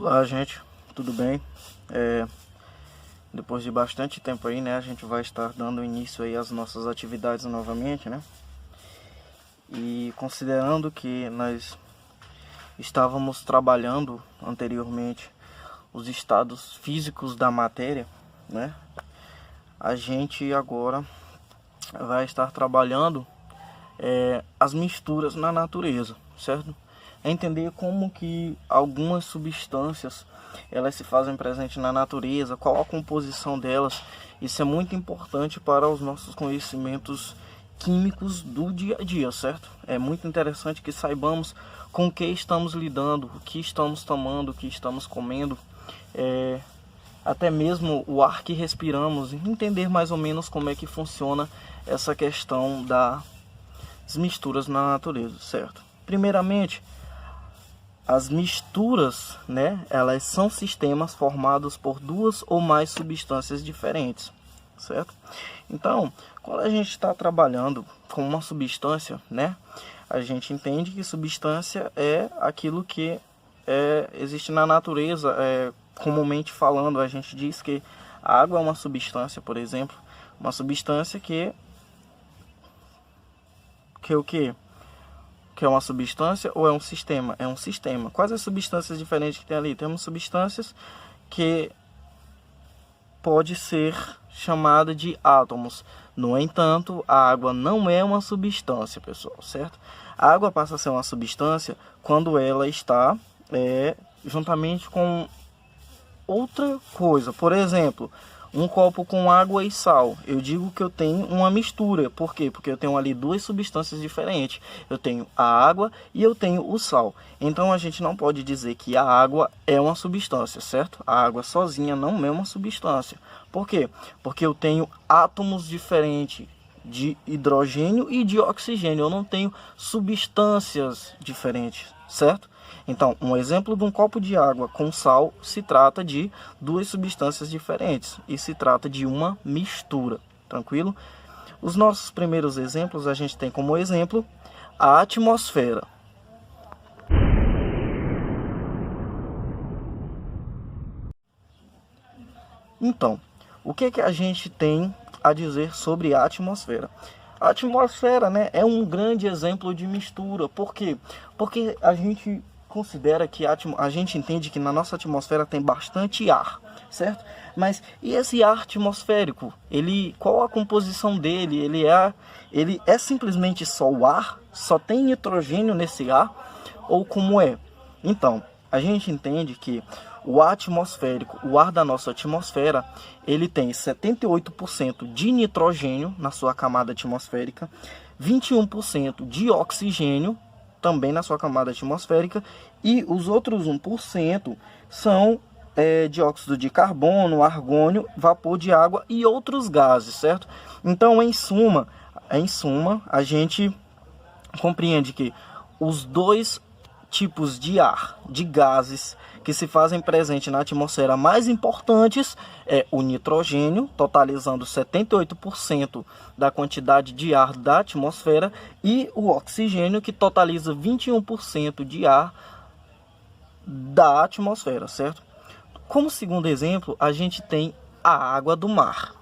Olá, gente, tudo bem? Depois de bastante tempo aí, né, a gente vai estar dando início aí às nossas atividades novamente, né? E considerando que nós estávamos trabalhando anteriormente os estados físicos da matéria, né? A gente agora vai estar trabalhando as misturas na natureza, certo? É entender como que algumas substâncias elas se fazem presentes na natureza, qual a composição delas. Isso é muito importante para os nossos conhecimentos químicos do dia a dia, certo? É muito interessante que saibamos com o que estamos lidando, o que estamos tomando, o que estamos comendo, até mesmo o ar que respiramos, entender mais ou menos como é que funciona essa questão das misturas na natureza, certo? Primeiramente, as misturas, né, elas são sistemas formados por duas ou mais substâncias diferentes, certo? Então, quando a gente está trabalhando com uma substância, né, a gente entende que substância é aquilo que existe na natureza. Comumente falando, a gente diz que a água é uma substância, por exemplo, uma substância que o quê? Que é uma substância ou é um sistema? É um sistema. Quais as substâncias diferentes que tem ali? Temos substâncias que pode ser chamada de átomos. No entanto, a água não é uma substância, pessoal, certo? A água passa a ser uma substância quando ela está juntamente com outra coisa. Por exemplo, um copo com água e sal. Eu digo que eu tenho uma mistura. Por quê? Porque eu tenho ali duas substâncias diferentes. Eu tenho a água e eu tenho o sal. Então a gente não pode dizer que a água é uma substância, certo? A água sozinha não é uma substância. Por quê? Porque eu tenho átomos diferentes de hidrogênio e de oxigênio. Eu não tenho substâncias diferentes, certo? Então, um exemplo de um copo de água com sal se trata de duas substâncias diferentes e se trata de uma mistura, tranquilo? Os nossos primeiros exemplos, a gente tem como exemplo a atmosfera. Então, o que a gente tem a dizer sobre a atmosfera? A atmosfera, né, é um grande exemplo de mistura. Por quê? Porque a gente considera que a gente entende que na nossa atmosfera tem bastante ar, certo? Mas e esse ar atmosférico? Qual a composição dele? Ele é simplesmente só o ar? Só tem nitrogênio nesse ar? Ou como é? Então, a gente entende que o ar atmosférico, o ar da nossa atmosfera, ele tem 78% de nitrogênio na sua camada atmosférica, 21% de oxigênio também na sua camada atmosférica, e os outros 1% são dióxido de carbono, argônio, vapor de água e outros gases, certo? Então, em suma, a gente compreende que os dois tipos de ar, de gases que se fazem presente na atmosfera mais importantes é o nitrogênio, totalizando 78% da quantidade de ar da atmosfera, e o oxigênio, que totaliza 21% de ar da atmosfera, certo? Como segundo exemplo, a gente tem a água do mar.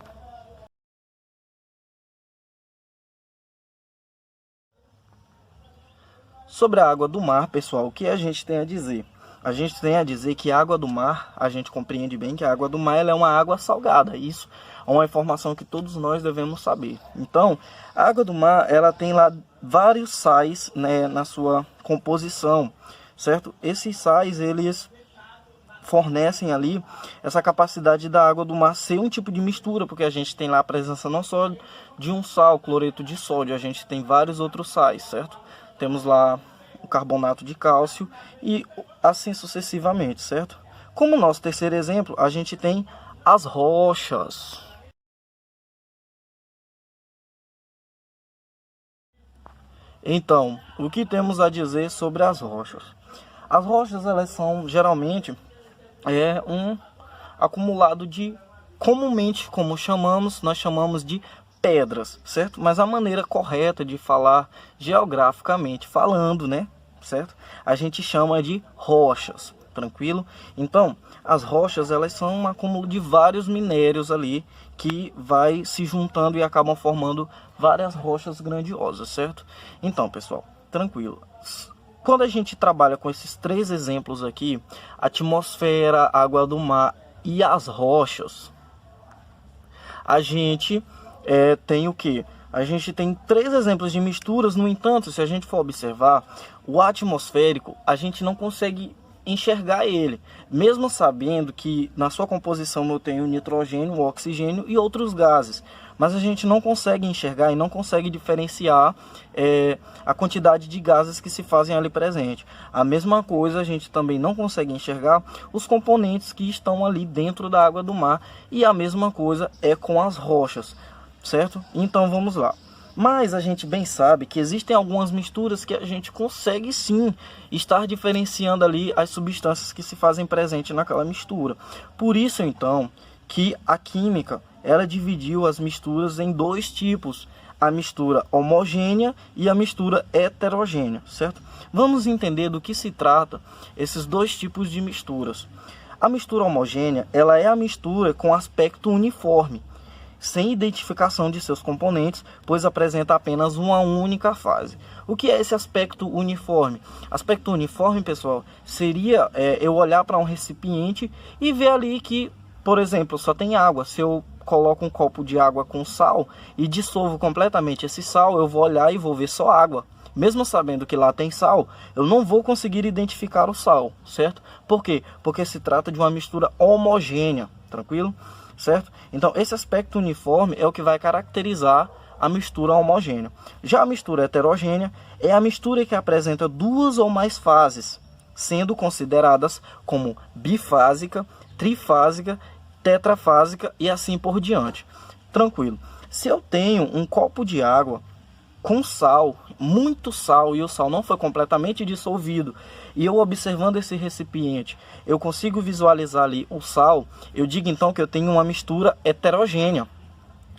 Sobre a água do mar, pessoal, o que a gente tem a dizer? A gente tem a dizer que a água do mar, a gente compreende bem que a água do mar ela é uma água salgada. Isso é uma informação que todos nós devemos saber. Então, a água do mar, ela tem lá vários sais, né, na sua composição, certo? Esses sais, eles fornecem ali essa capacidade da água do mar ser um tipo de mistura, porque a gente tem lá a presença não só de um sal, cloreto de sódio, a gente tem vários outros sais, certo? Temos lá o carbonato de cálcio e assim sucessivamente, certo? Como nosso terceiro exemplo, a gente tem as rochas. Então, o que temos a dizer sobre as rochas? As rochas, elas são geralmente um acumulado de, comumente, como nós chamamos de pedras, certo? Mas a maneira correta de falar geograficamente falando, né, certo? A gente chama de rochas. tranquilo? Então, as rochas, elas são um acúmulo de vários minérios ali, que vai se juntando e acabam formando várias rochas grandiosas, certo? Então, pessoal, tranquilo. Quando a gente trabalha com esses 3 exemplos aqui, atmosfera, água do mar e as rochas, a gente tem o que? A gente tem 3 exemplos de misturas. No entanto, se a gente for observar, o atmosférico, a gente não consegue enxergar ele, mesmo sabendo que na sua composição eu tenho nitrogênio, o oxigênio e outros gases, mas a gente não consegue enxergar e não consegue diferenciar a quantidade de gases que se fazem ali presente. A mesma coisa, a gente também não consegue enxergar os componentes que estão ali dentro da água do mar, e a mesma coisa é com as rochas, certo? Então vamos lá. Mas a gente bem sabe que existem algumas misturas que a gente consegue sim estar diferenciando ali as substâncias que se fazem presente naquela mistura. Por isso então que a química, ela dividiu as misturas em 2 tipos: a mistura homogênea e a mistura heterogênea, certo? Vamos entender do que se trata esses 2 tipos de misturas. A mistura homogênea, ela é a mistura com aspecto uniforme, sem identificação de seus componentes, pois apresenta apenas uma única fase. O que é esse aspecto uniforme? Aspecto uniforme, pessoal, seria eu olhar para um recipiente e ver ali que, por exemplo, só tem água. Se eu coloco um copo de água com sal e dissolvo completamente esse sal, eu vou olhar e vou ver só água. Mesmo sabendo que lá tem sal, eu não vou conseguir identificar o sal, certo? Por quê? Porque se trata de uma mistura homogênea, tranquilo? Certo? Então, esse aspecto uniforme é o que vai caracterizar a mistura homogênea. Já a mistura heterogênea é a mistura que apresenta 2 ou mais fases, sendo consideradas como bifásica, trifásica, tetrafásica e assim por diante. Tranquilo. Se eu tenho um copo de água com sal, muito sal, e o sal não foi completamente dissolvido, e eu observando esse recipiente, eu consigo visualizar ali o sal, eu digo então que eu tenho uma mistura heterogênea,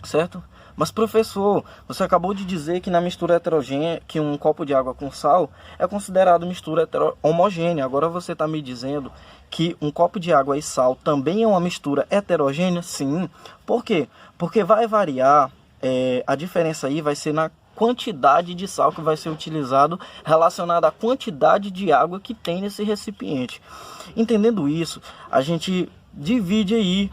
certo? Mas professor, você acabou de dizer que na mistura heterogênea, que um copo de água com sal é considerado mistura homogênea. Agora você está me dizendo que um copo de água e sal também é uma mistura heterogênea? Sim. Por quê? Porque vai variar, a diferença aí vai ser na quantidade de sal que vai ser utilizado relacionada à quantidade de água que tem nesse recipiente. Entendendo isso, a gente divide aí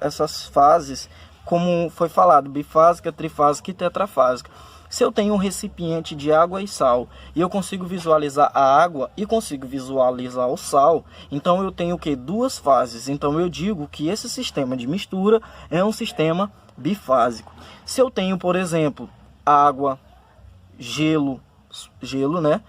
essas fases, como foi falado, bifásica, trifásica e tetrafásica. Se eu tenho um recipiente de água e sal e eu consigo visualizar a água e consigo visualizar o sal, então eu tenho o que? 2 fases. Então eu digo que esse sistema de mistura é um sistema bifásico. Se eu tenho, por exemplo, água, gelo, né,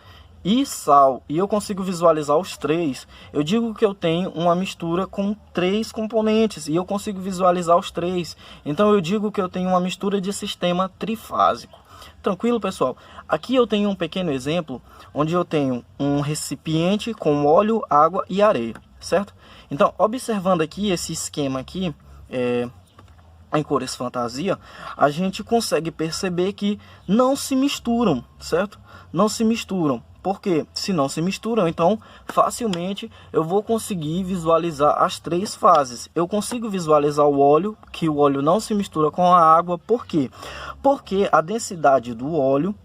e sal, e eu consigo visualizar os 3, eu digo que eu tenho uma mistura com 3 componentes, e eu consigo visualizar os 3, então eu digo que eu tenho uma mistura de sistema trifásico. Tranquilo, pessoal? Aqui eu tenho um pequeno exemplo, onde eu tenho um recipiente com óleo, água e areia, certo? Então, observando aqui esse esquema aqui, em cores fantasia, a gente consegue perceber que não se misturam, certo? Não se misturam. Porque se não se misturam, então facilmente eu vou conseguir visualizar as 3 fases. Eu consigo visualizar o óleo, que o óleo não se mistura com a água. Por quê? Porque a densidade do óleo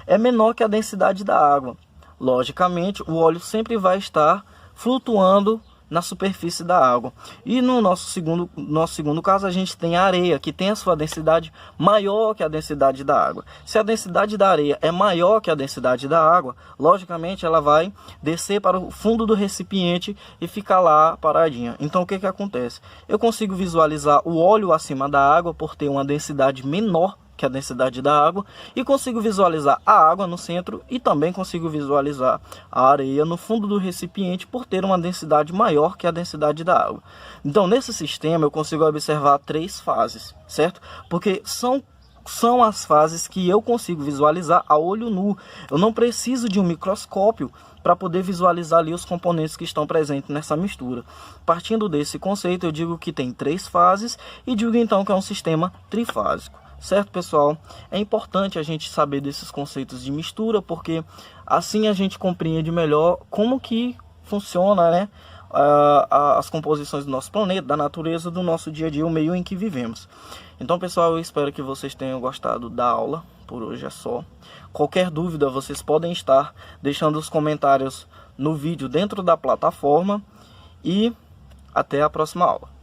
é menor que a densidade da água. Logicamente, o óleo sempre vai estar flutuando na superfície da água. E no nosso segundo caso, a gente tem a areia, que tem a sua densidade maior que a densidade da água. Se a densidade da areia é maior que a densidade da água, logicamente ela vai descer para o fundo do recipiente e ficar lá paradinha. Então o que acontece? Eu consigo visualizar o óleo acima da água por ter uma densidade menor que a densidade da água, e consigo visualizar a água no centro e também consigo visualizar a areia no fundo do recipiente por ter uma densidade maior que a densidade da água. Então, nesse sistema eu consigo observar 3 fases, certo? Porque são as fases que eu consigo visualizar a olho nu. Eu não preciso de um microscópio para poder visualizar ali os componentes que estão presentes nessa mistura. Partindo desse conceito, eu digo que tem 3 fases e digo então que é um sistema trifásico. Certo, pessoal? É importante a gente saber desses conceitos de mistura, porque assim a gente compreende melhor como que funciona, né, as composições do nosso planeta, da natureza, do nosso dia a dia, o meio em que vivemos. Então, pessoal, eu espero que vocês tenham gostado da aula. Por hoje é só. Qualquer dúvida, vocês podem estar deixando os comentários no vídeo dentro da plataforma. E até a próxima aula.